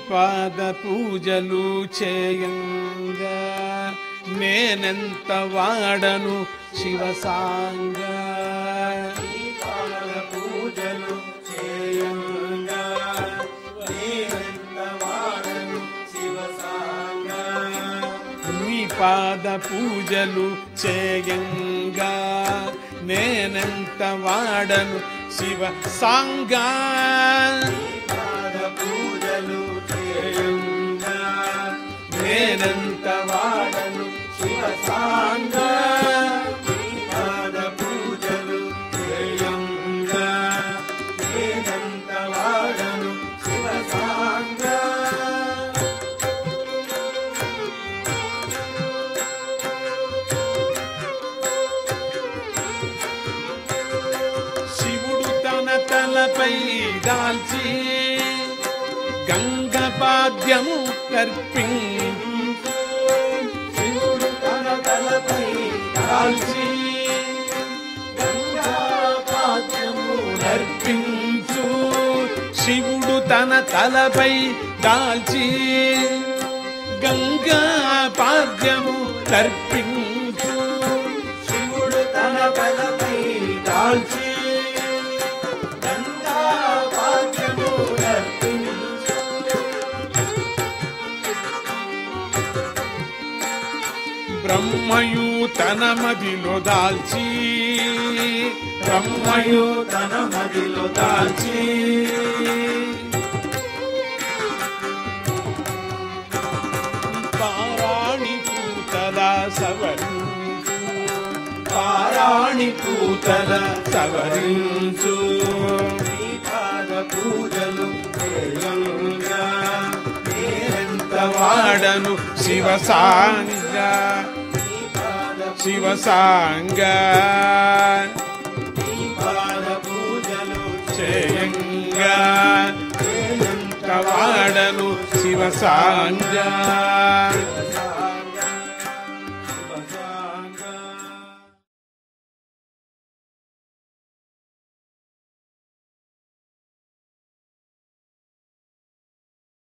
పాద పూజలు చేయంగా నేనెంత వాడను శివసాంగ పాద పూజలు చేయంగా నేనెంత వాడను శివసాంగ నీ పాద పూజలు చేయంగా నేనెంత వాడను శివ సాంగ పాద పూజలు చేయంగా నేనెంత వాడను శివ సాంగ పాద పూజలు చేయంగా నేనెంత వాడను శివ సాంగ శివుడు తన తలపై దాల్చి గంగపాద్యము కర్పించు శివుడు తన తలపై దాల్చి గంగాపాద్యము నర్పించు శివుడు తన తలపై దాల్చి గంగాపాద్యము తర్పించు శివుడు తన తలపై దాల్చి గంగాపాద్యము నర్పించు బ్రహ్మయు తన మదిలో దాల్చి బ్రహ్మయు తన మదిలో దాల్చి పారాణి పూతల సవరించు పారాణి పూతల సవరించు పాద పూజలు చేయంగా నేనెంత వాడను శివసాంగ శివసాంగ పాద పూజలు చేయంగా నేనెంత వాడను శివసాంగ